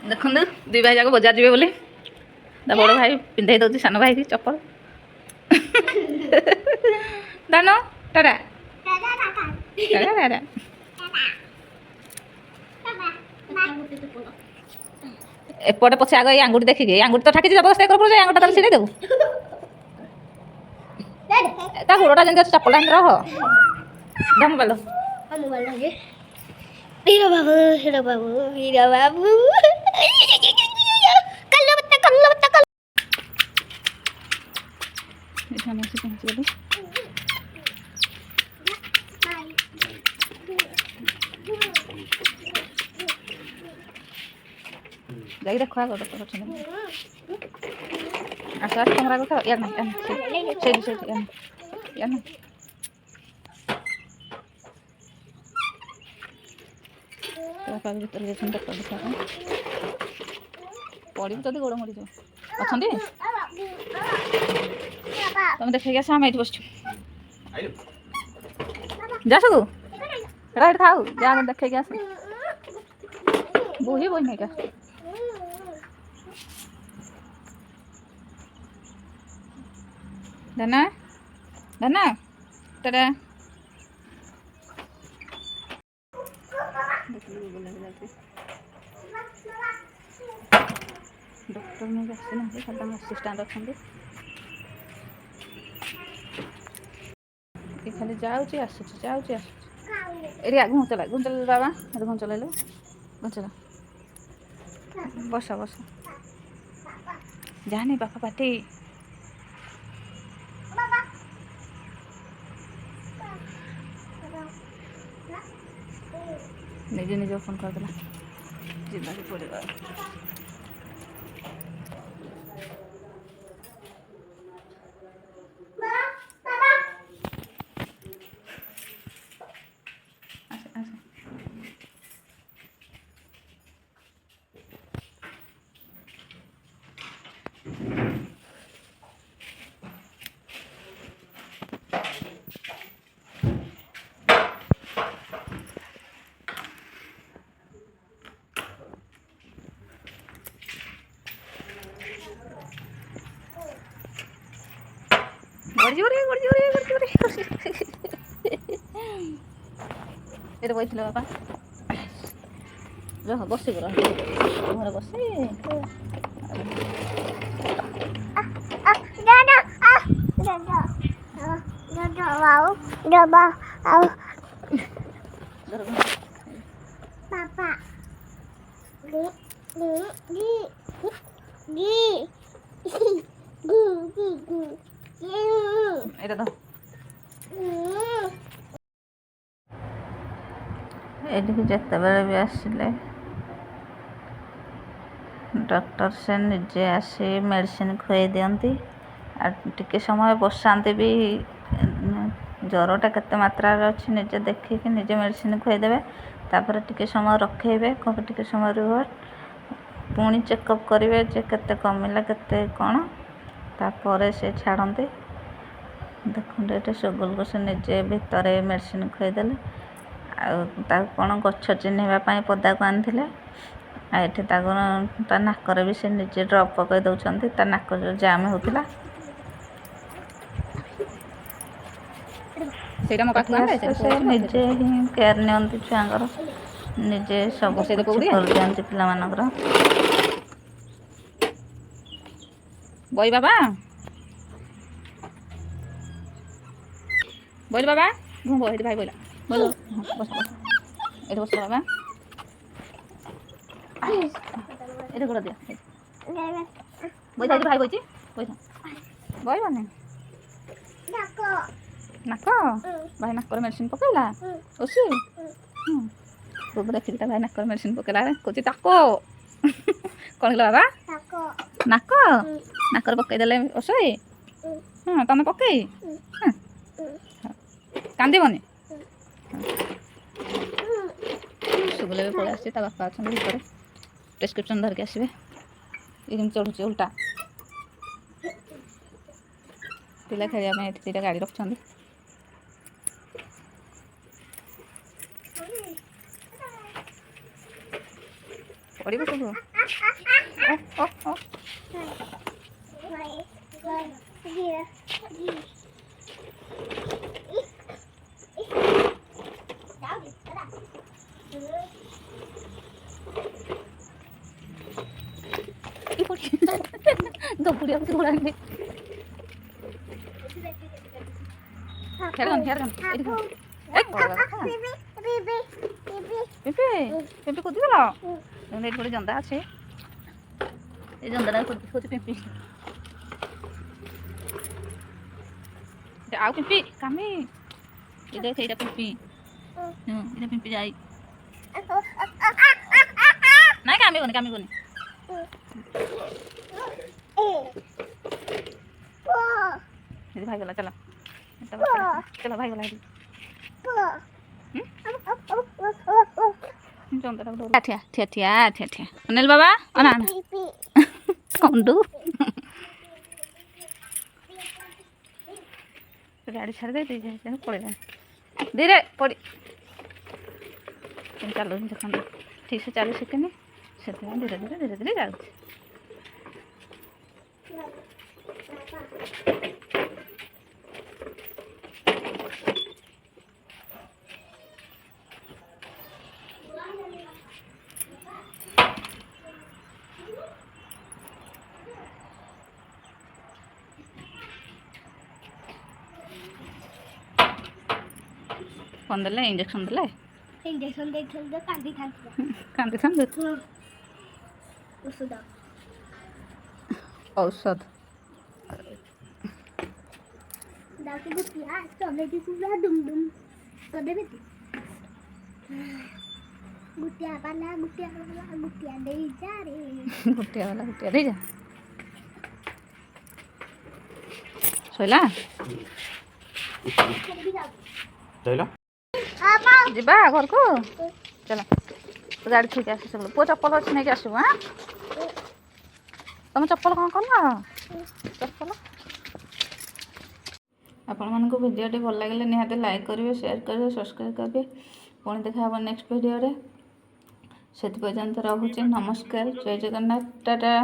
देखु दुई भाई जाक बजार जी बोली बड़ भाई पिंधे दौर सान भाई की चप्पल दान टाटा एपटे पछे आग आंगुठी देखिए आंगुठी तो ठाकी जबरदस्त कर आंगुठा तार छिड़े देबू ता गोड़टा जमी चप्पल आन रह धम पालो हीरो बाबू हीरो बाबू हीरो बाबू कल्लो बत्ता एठाने से पहुंच गेली जाई देखो आगो डॉक्टर अच्छे आस आस कैमरा को यार नहीं से यार नहीं तो पाग भीतर जे डॉक्टर देखा पड़ी जदि गोड़ मरी जाओ अच्छा तुम देखे आस आम ये बस जा सकू राइट खाऊ जा देखे आस बोही बोही नहीं का धना धना तेरा डॉक्टर में असिस्टेंट अच्छा खाली जाऊँगी आसूँ जाऊँगी एरिया घुंचल बाबा ये घुंचल घुंचल बस बस जानी बापा पाटी निजे निजे फोन करदेला जिंदा पड़ेगा ये तो बैठे बापा रह बस घर बस এটা দাও এদিকে যেতেবেলে भी আসলে डॉक्टर से निजे आसी मेडिसिन खुई दियंती आ टिके समय बसाते भी ज्वरटा केते मात्रा अच्छी निजे देखिए निजे मेडिसिन खुईदेवे तापर टिके समय रखेबे टिके समय रुह पुणी चेकअप करेंगे जे केते कमिला केते कौन तापर से छाड़ते देखते ये सुगुल को से निजे भितर मेडिसिन खुईदेले कौन गछ चिन्हवाई पदा को आनी ये ता नाकर भी से निजे ड्रप पकई दौरान ता नाक जो जाम होता निजे ही केयर नि छुआर निजे सब कर दिखाते पिलाମାନଙ୍କର बई बाबा बोल बाबा घूम बो भाई बोला बोलो बस बस ये बस बाबा ये गोड़ दिया बोई था भाई बोई बोई था बोई बने नाक भाई नाक मेडिसिन पकड़ा ओसी खूब देखी भाई नाक मेडिसिन पकड़ा कौच ताको कौन कहला बाबा नाक नाक पकईदे ओसई हाँ तुम पकई कांदीबनी सुगुल भी पलि आसी बापा अच्छा भर प्रेस्क्रिप्शन धरिक आसवे ये चढ़ुचे उल्टा पिला खेलिया दुटा गाड़ी रखुंट ପଡ଼ିବ ସବୁ। ଦବୁଡ଼ିଆ ଗୋଳାଇଲେ ପିମ୍ପି କୁଦିଗଲ ଏଇଠି ଗୋଟେ ଜନ୍ଦା ଅଛି এই ଜନ୍ଦାଟା ଖୋଜି ପିମ୍ପି ଆଉ ପିମ୍ପି କାମି ଦେଖ ଏଇଟା ପିମ୍ପି ଏଇଟା ପିମ୍ପି ଯାଇ ନାଇଁ କାମିବନି ଏଠି ଭାଇଗଲା ଚାଲ ଚାଲ ଭାଇଗଲା ଏଠି ଜନ୍ଦାଟା ଠିଆ ଅନିଲ ବାବା ଅନା କଣ୍ଡୁ ଗାଡ଼ି ଛାଡ଼ି ଦେଇ ପଳେଇଲା ଧୀରେ ପଡ଼ି ଚାଲୁନି ଦେଖନ୍ତୁ ଠିକ୍ ସେ ଚାଲୁ ଶିଖେନି ସେଥିପାଇଁ ଧୀରେ ଧୀରେ ଯାଉଛି। କଣ ଦେଲେ ଇଞ୍ଜେକ୍ସନ ଦେଲେ इंजेक्शन देखते कांदी କାନ୍ଦିଥାନ୍ତୁ ଔଷଧ ଔଷଧ दाके गुटिया चलेगी पूरा दुम दुम तो दे बेटी गुटिया वाला गुटिया दे जा रे गुटिया वाला गुटिया दे जा ଶୋଇଲା ଯିବା ଘରକୁ ଚାଲ ଗାଡ଼ି ଥୋଇକି ଆସି ସବୁ ପୁଅ ଚପଲ ଅଛି ନେଇକି ଆସିବୁ ଆଁ ତମେ ଚପଲ କ'ଣ କଲ ଚପଲ ଆପଣମାନଙ୍କୁ ଭିଡ଼ିଓଟି ଭଲ ଲାଗିଲେ ନିହାତି ଲାଇକ୍ କରିବେ ସେୟାର କରିବେ ସବସ୍କ୍ରାଇବ୍ କରିବେ ପୁଣି ଦେଖା ହେବ ନେକ୍ସଟ ଭିଡ଼ିଓରେ ସେଥିପର୍ଯ୍ୟନ୍ତ ରହୁଛି ନମସ୍କାର ଜୟ ଜଗନ୍ନାଥ ଟାଟା।